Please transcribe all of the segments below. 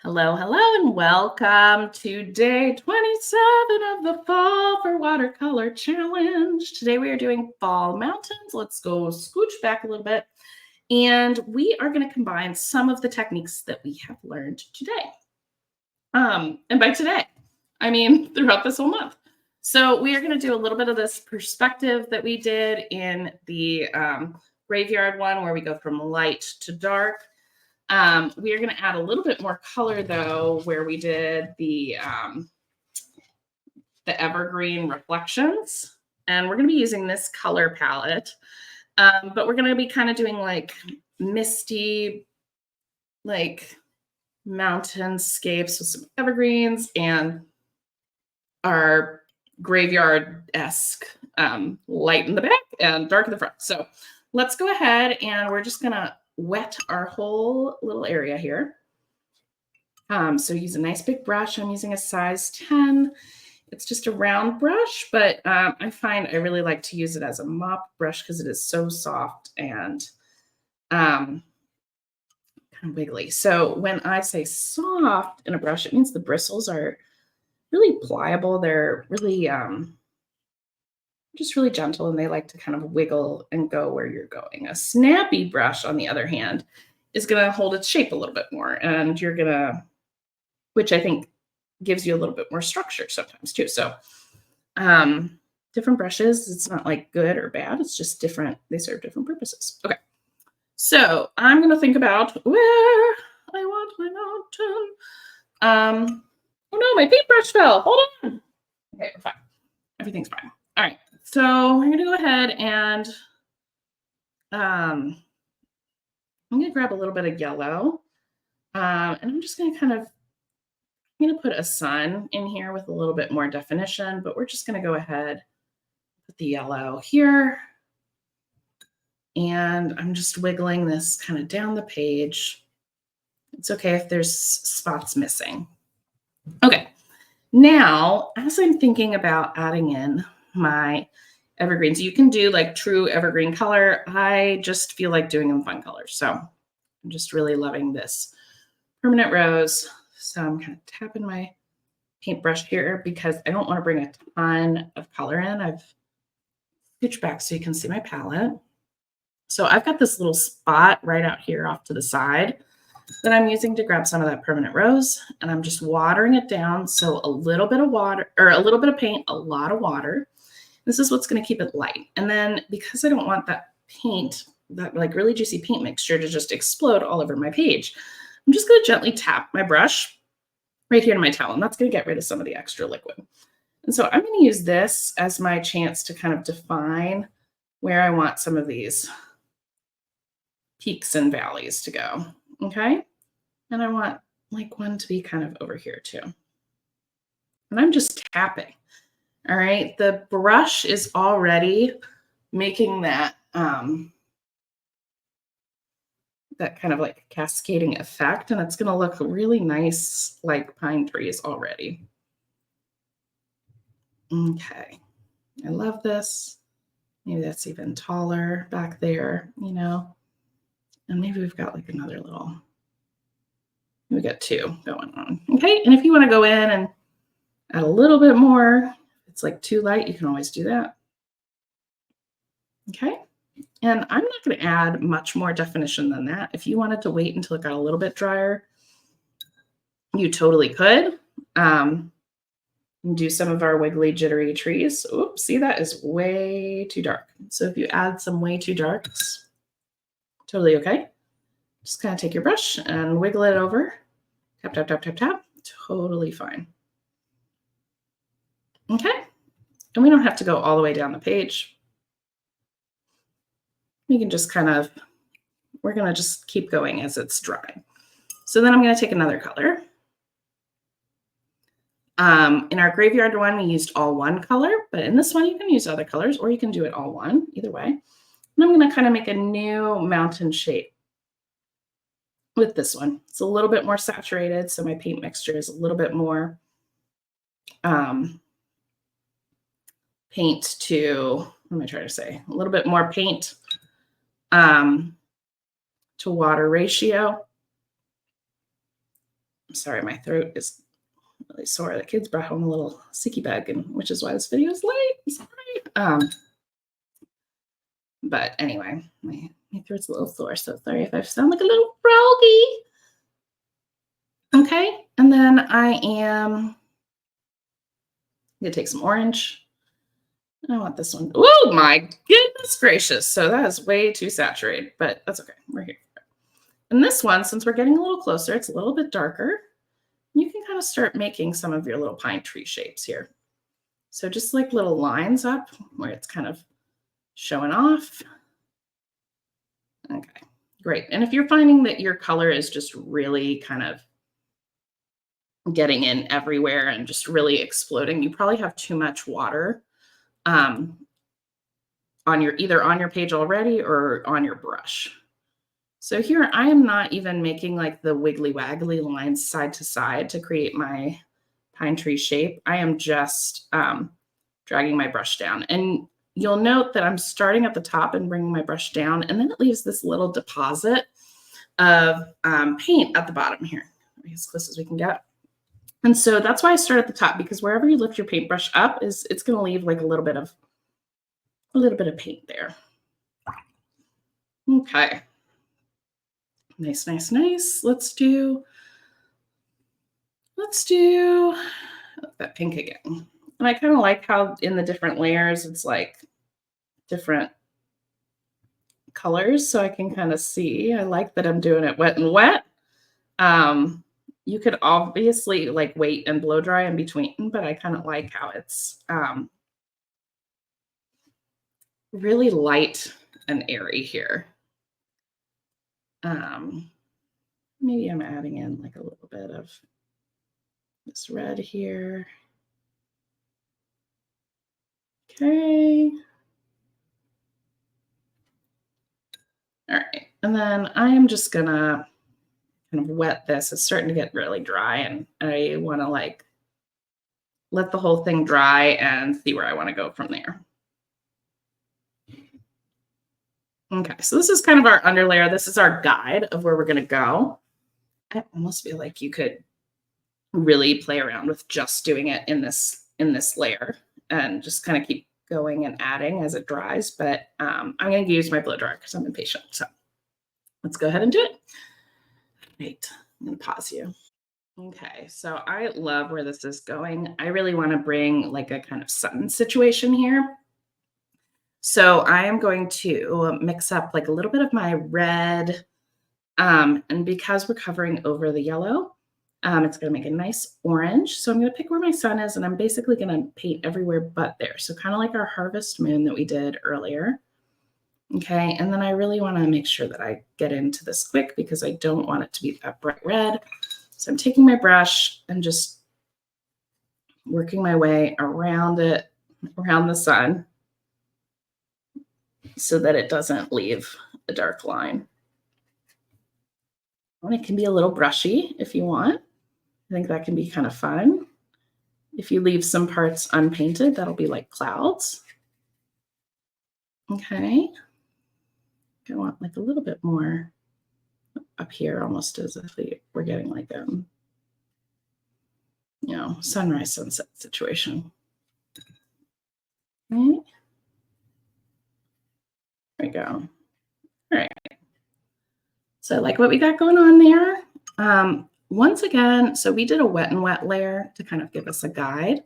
Hello, hello, and welcome to day 27 of the Fall for Watercolor Challenge. Today we are doing fall mountains. Let's go scooch back a little bit. And we are going to combine some of the techniques that we have learned today. And by today, I mean throughout this whole month. So we are going to do a little bit of this perspective that we did in the graveyard one where we go from light to dark. We are going to add a little bit more color though, where we did the evergreen reflections, and we're going to be using this color palette. But we're going to be kind of doing like misty, like mountainscapes with some evergreens and our graveyard-esque light in the back and dark in the front. So let's go ahead and we're just going to wet our whole little area here. So use a nice big brush. I'm using a size 10. It's just a round brush, but I find I really like to use it as a mop brush because it is so soft and kind of wiggly. So when I say soft in a brush, it means the bristles are really pliable. They're really just really gentle, and they like to kind of wiggle and go where you're going. A snappy brush, on the other hand, is going to hold its shape a little bit more, and you're going to, which I think gives you a little bit more structure sometimes too. So different brushes, it's not like good or bad. It's just different. They serve different purposes. Okay. So I'm going to think about where I want my mountain. Oh no, my paintbrush fell. Hold on. Okay, we're fine. Everything's fine. All right. So we're going to go ahead and I'm going to grab a little bit of yellow. And I'm just going to I'm going to put a sun in here with a little bit more definition, but we're just going to go ahead, put the yellow here. And I'm just wiggling this kind of down the page. It's okay if there's spots missing. Okay. Now, as I'm thinking about adding in my evergreens, you can do like true evergreen color. I just feel like doing them fun colors. So I'm just really loving this permanent rose. So I'm kind of tapping my paintbrush here because I don't want to bring a ton of color in. I've scooched back so you can see my palette. So I've got this little spot right out here off to the side that I'm using to grab some of that permanent rose, and I'm just watering it down. So a little bit of water, or a little bit of paint, a lot of water. This is what's going to keep it light. And then because I don't want that paint, that like really juicy paint mixture to just explode all over my page, I'm just going to gently tap my brush right here in my towel, and that's going to get rid of some of the extra liquid. And so I'm going to use this as my chance to kind of define where I want some of these peaks and valleys to go. Okay. And I want like one to be kind of over here too. And I'm just tapping. All right. The brush is already making that that kind of like cascading effect, and it's going to look really nice like pine trees already. Okay. I love this. Maybe that's even taller back there, you know. And maybe we've got like another little, we got two going on. Okay. And if you want to go in and add a little bit more, if it's like too light, you can always do that. Okay. And I'm not going to add much more definition than that. If you wanted to wait until it got a little bit drier, you totally could. Do some of our wiggly jittery trees. Oops, see, that is way too dark. So if you add some way too darks, totally okay. Just kind of take your brush and wiggle it over. Tap, tap, tap, tap, tap. Totally fine. Okay. And we don't have to go all the way down the page. We can just kind of, we're going to just keep going as it's dry. So then I'm going to take another color. In our graveyard one, we used all one color, but in this one, you can use other colors, or you can do it all one, either way. And I'm going to kind of make a new mountain shape with this one. It's a little bit more saturated, so my paint mixture is a little bit more paint to, what am I trying to say? A little bit more paint to water ratio. Sorry, my throat is really sore. The kids brought home a little sicky bug, and which is why this video is late. Sorry. But anyway, my throat's a little sore, so sorry if I sound like a little froggy. Okay, and then I am gonna take some orange. I want this one. Oh my goodness gracious. So that is way too saturated, but that's okay. We're here. And this one, since we're getting a little closer, it's a little bit darker. You can kind of start making some of your little pine tree shapes here. So just like little lines up where it's kind of showing off. Okay, great. And if you're finding that your color is just really kind of getting in everywhere and just really exploding, you probably have too much water on your either on your page already or on your brush. So here I am not even making like the wiggly waggly lines side to side to create my pine tree shape. I am just dragging my brush down. And you'll note that I'm starting at the top and bringing my brush down, and then it leaves this little deposit of paint at the bottom here, as close as we can get. And so that's why I start at the top, because wherever you lift your paintbrush up it's going to leave like a little bit of paint there. Okay. Nice, nice, nice. Let's do that pink again. And I kind of like how in the different layers, it's like different colors. So I can kind of see, I like that I'm doing it wet and wet. You could obviously like wait and blow dry in between, but I kind of like how it's really light and airy here. Maybe I'm adding in like a little bit of this red here. Okay. All right. And then I am just gonna kind of wet this. It's starting to get really dry, and I want to like let the whole thing dry and see where I want to go from there. Okay, so this is kind of our underlayer. This is our guide of where we're going to go. I almost feel like you could really play around with just doing it in this layer and just kind of keep going and adding as it dries. But I'm going to use my blow dryer because I'm impatient. So let's go ahead and do it. Wait, I'm going to pause you. Okay, so I love where this is going. I really want to bring like a kind of sun situation here. So I am going to mix up like a little bit of my red, and because we're covering over the yellow, it's going to make a nice orange. So I'm going to pick where my sun is, and I'm basically going to paint everywhere but there. So kind of like our harvest moon that we did earlier. Okay, and then I really want to make sure that I get into this quick because I don't want it to be that bright red. So I'm taking my brush and just working my way around it, around the sun, so that it doesn't leave a dark line. And it can be a little brushy if you want. I think that can be kind of fun. If you leave some parts unpainted, that'll be like clouds. Okay. I want like a little bit more up here, almost as if we're getting like sunrise sunset situation. Okay. There we go. All right. So I like what we got going on there. Once again, so we did a wet and wet layer to kind of give us a guide.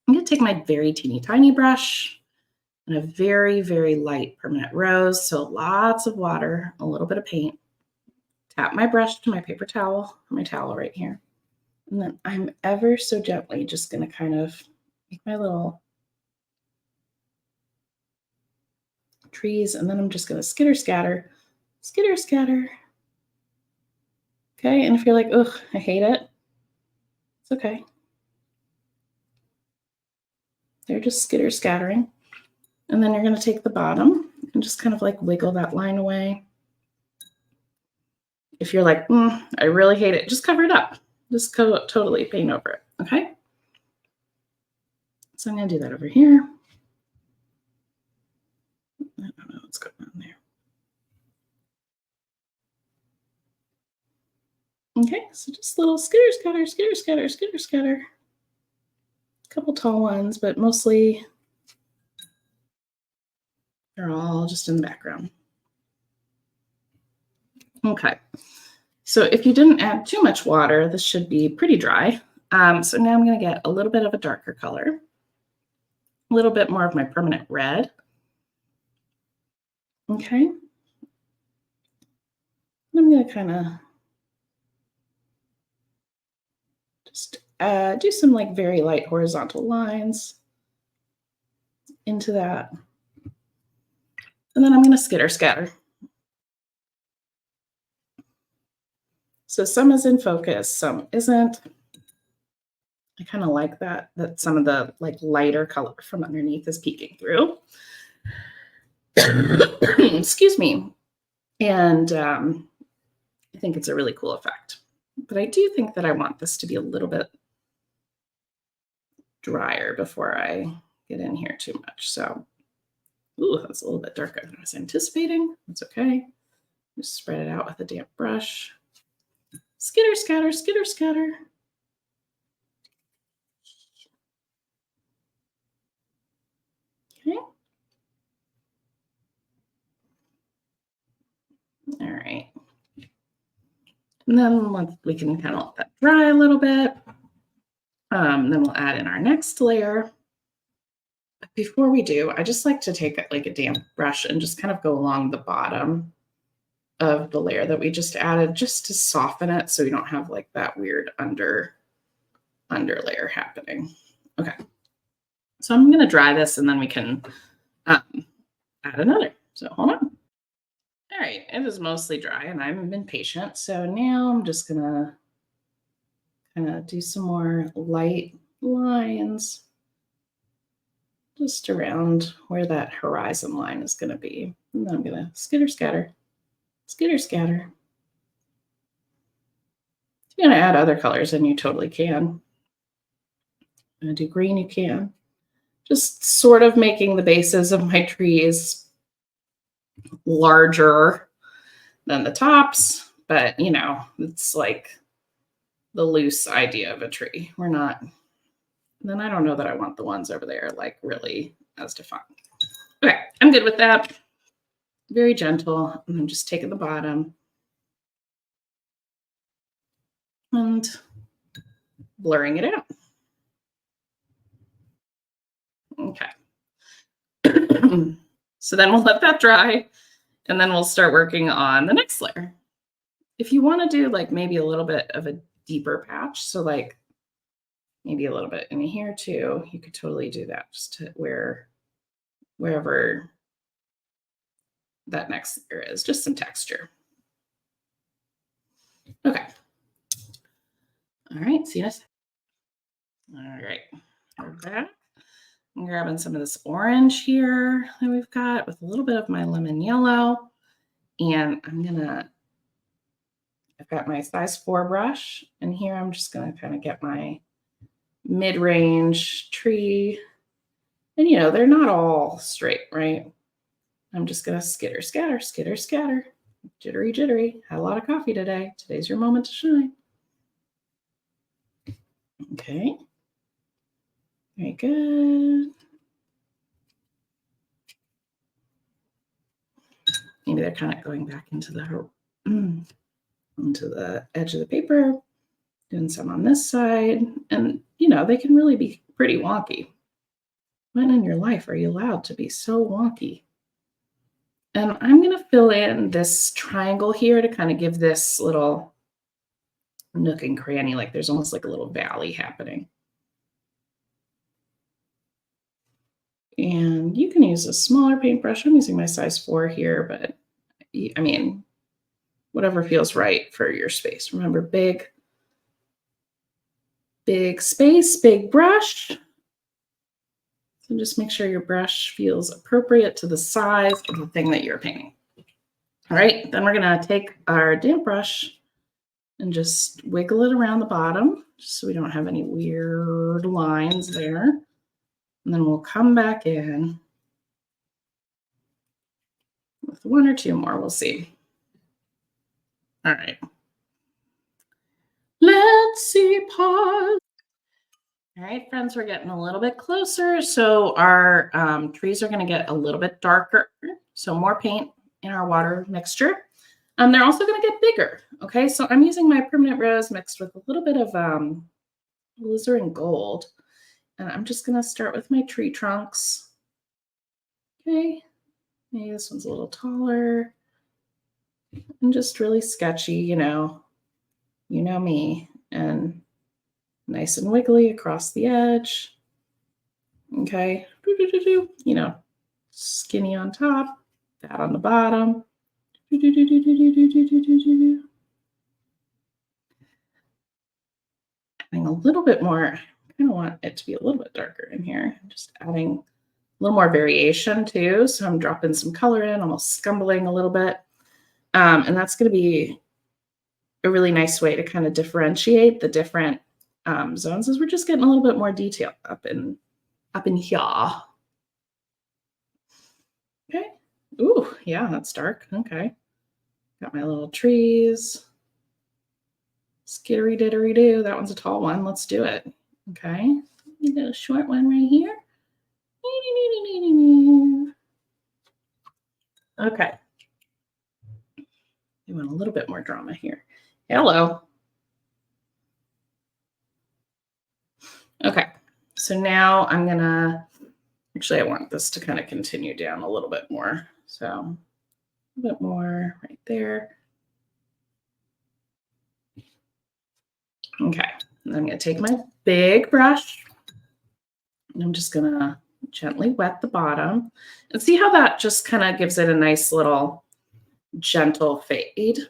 I'm going to take my very teeny tiny brush and a very, very light permanent rose. So lots of water, a little bit of paint. Tap my brush to my paper towel, my towel right here. And then I'm ever so gently just going to kind of make my little trees. And then I'm just going to skitter scatter, skitter scatter. Okay, and if you're like, ugh, I hate it, it's okay. They're just skitter scattering. And then you're going to take the bottom and just kind of like wiggle that line away. If you're like, I really hate it, just cover it up. Just totally paint over it, okay? So I'm going to do that over here. I don't know what's going on there. Okay, so just little skitter, scatter, skitter, scatter, skitter, scatter. A couple tall ones, but mostly they're all just in the background. Okay, so if you didn't add too much water, this should be pretty dry. So now I'm going to get a little bit of a darker color, a little bit more of my permanent red. Okay, and I'm going to kind of just do some like very light horizontal lines into that. And then I'm going to skitter scatter. So some is in focus, some isn't. I kind of like that some of the like lighter color from underneath is peeking through. Excuse me. And I think it's a really cool effect. But I do think that I want this to be a little bit drier before I get in here too much. So, ooh, that's a little bit darker than I was anticipating. That's okay. Just spread it out with a damp brush. Skitter, scatter, skitter, scatter. Okay. All right. And then we can kind of let that dry a little bit. Then we'll add in our next layer. Before we do, I just like to take like a damp brush and just kind of go along the bottom of the layer that we just added, just to soften it so we don't have like that weird under layer happening. Okay, so I'm going to dry this and then we can add another. So hold on. All right, it is mostly dry and I've been patient. So now I'm just going to kind of do some more light lines just around where that horizon line is going to be. And then I'm going to skitter scatter, skitter scatter. If you want to add other colors, then you totally can. I'm going to do green, you can. Just sort of making the bases of my trees larger than the tops, but you know, it's like the loose idea of a tree. We're not, then I don't know that I want the ones over there like really as defined. Okay, I'm good with that. Very gentle. And I'm just taking the bottom and blurring it out. Okay. So then we'll let that dry and then we'll start working on the next layer. If you want to do like maybe a little bit of a deeper patch, so like maybe a little bit in here too, you could totally do that just to wherever that next layer is, just some texture. Okay. All right, see you next. All right, we're back. I'm grabbing some of this orange here that we've got with a little bit of my lemon yellow. And I've got my size 4 brush. And here I'm just gonna kind of get my mid-range tree. And you know, they're not all straight, right? I'm just gonna skitter, scatter, skitter, scatter. Jittery, jittery. Had a lot of coffee today. Today's your moment to shine. Okay. Very good. Maybe they're kind of going back into the edge of the paper, doing some on this side. And, you know, they can really be pretty wonky. When in your life are you allowed to be so wonky? And I'm going to fill in this triangle here to kind of give this little nook and cranny, like there's almost like a little valley happening. And you can use a smaller paintbrush. I'm using my size 4 here, but I mean, whatever feels right for your space. Remember, big space, big brush. So just make sure your brush feels appropriate to the size of the thing that you're painting. All right, then we're gonna take our damp brush and just wiggle it around the bottom, just so we don't have any weird lines there. And then we'll come back in with 1 or 2 more, we'll see. All right. Let's see, pause. All right, friends, we're getting a little bit closer. So our trees are going to get a little bit darker. So more paint in our water mixture. They're also going to get bigger. Okay, so I'm using my permanent rose mixed with a little bit of alizarin gold. And I'm just going to start with my tree trunks. Okay, maybe this one's a little taller. And just really sketchy, you know me, and nice and wiggly across the edge. Okay, you know, skinny on top, fat on the bottom. Adding a little bit more, I kind of want it to be a little bit darker in here. Just adding a little more variation too. So I'm dropping some color in, almost scumbling a little bit. And that's going to be a really nice way to kind of differentiate the different zones as we're just getting a little bit more detail up in here. Okay. Ooh, yeah, that's dark. Okay. Got my little trees. Skittery dittery do. That one's a tall one. Let's do it. Okay. You got a short one right here. Okay. You want a little bit more drama here. Hello. Okay. So now I'm going to, actually, I want this to kind of continue down a little bit more. So a bit more right there. Okay. And I'm going to take my big brush and I'm just going to gently wet the bottom and see how that just kind of gives it a nice little gentle fade.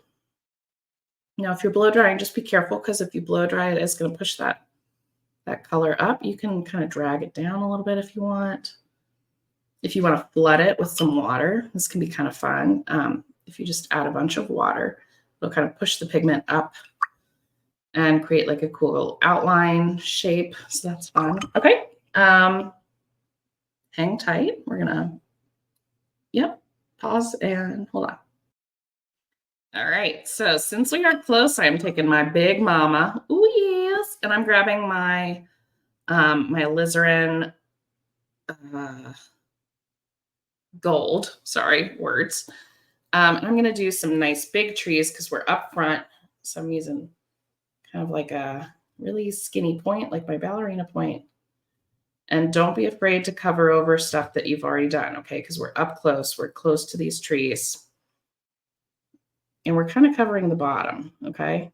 Now, if you're blow drying, just be careful because if you blow dry, it is going to push that color up. You can kind of drag it down a little bit if you want. If you want to flood it with some water, this can be kind of fun. If you just add a bunch of water, it'll kind of push the pigment up and create like a cool outline shape. So that's fun. Okay. Hang tight. We're going to, pause and hold on. All right. So since we are close, I'm taking my big mama. Ooh, yes. And I'm grabbing my my alizarin gold. Sorry, words. And I'm going to do some nice big trees because we're up front. So I'm using kind of like a really skinny point, like my ballerina point. And don't be afraid to cover over stuff that you've already done, okay? Because we're up close. We're close to these trees. And we're kind of covering the bottom, okay?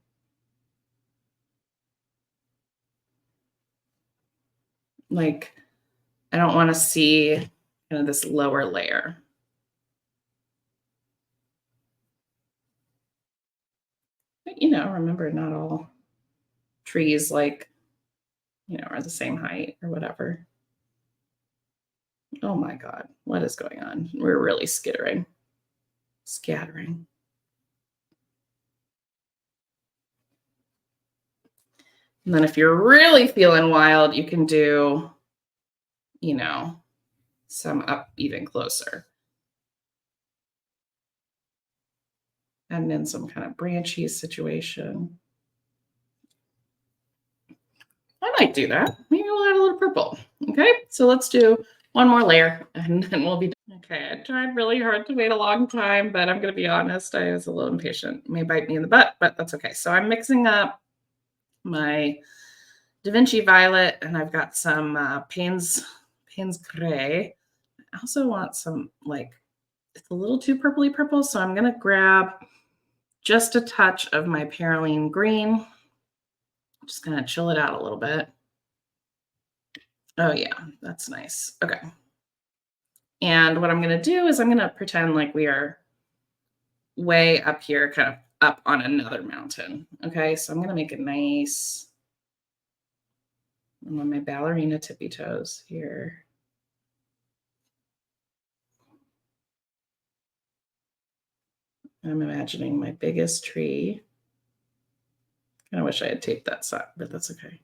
Like, I don't want to see kind of this lower layer. But, remember, not all trees, like, are the same height or whatever. Oh my God, what is going on? We're really scattering. And then if you're really feeling wild, you can do, some up even closer. And then some kind of branchy situation. I might do that. Maybe we'll add a little purple. Okay, so let's do one more layer and then we'll be done. Okay, I tried really hard to wait a long time, but I'm going to be honest, I was a little impatient. It may bite me in the butt, but that's okay. So I'm mixing up my Da Vinci Violet and I've got some Payne's Gray. I also want some, like, it's a little too purpley purple, so I'm going to grab just a touch of my Perylene Green. I'm just going to chill it out a little bit. Oh, yeah, that's nice. Okay. And what I'm going to do is I'm going to pretend like we are way up here, kind of up on another mountain. Okay, so I'm going to make a nice, I'm on my ballerina tippy toes here. I'm imagining my biggest tree. I wish I had taped that side, but that's okay.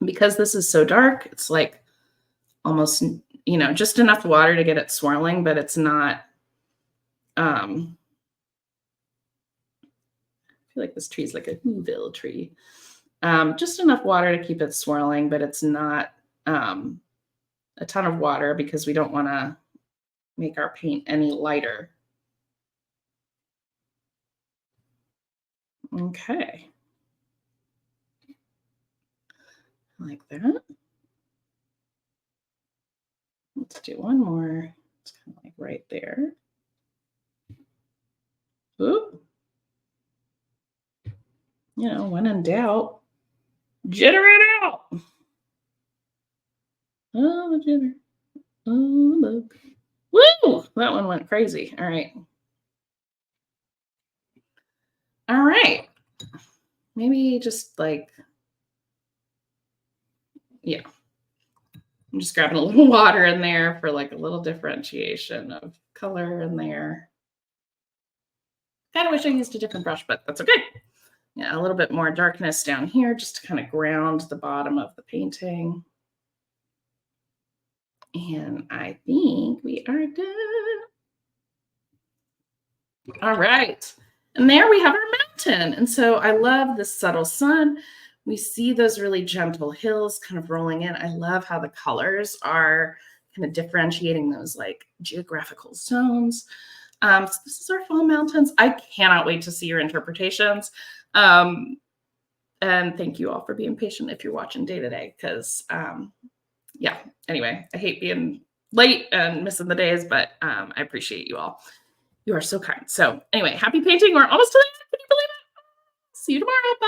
Because this is so dark, it's like almost, just enough water to get it swirling, but it's not, I feel like this tree is like a Whoville tree. Just enough water to keep it swirling, but it's not um, a ton of water because we don't want to make our paint any lighter. Okay, like that. Let's do one more. It's kind of like right there. Ooh, when in doubt, jitter it out. Oh, the jitter. Oh, look. Woo! That one went crazy. All right. All right. Maybe just like, yeah, I'm just grabbing a little water in there for like a little differentiation of color in there. Kind of wish I used a different brush, but that's okay. Yeah, a little bit more darkness down here just to kind of ground the bottom of the painting. And I think we are done. All right. And there we have our mountain. And so I love this subtle sun. We see those really gentle hills kind of rolling in. I love how the colors are kind of differentiating those like geographical zones. So this is our fall mountains. I cannot wait to see your interpretations. And thank you all for being patient if you're watching day to day, because yeah, anyway, I hate being late and missing the days, but I appreciate you all. You are so kind. So anyway, happy painting. We're almost to the end. Can you believe it? See you tomorrow. Bye.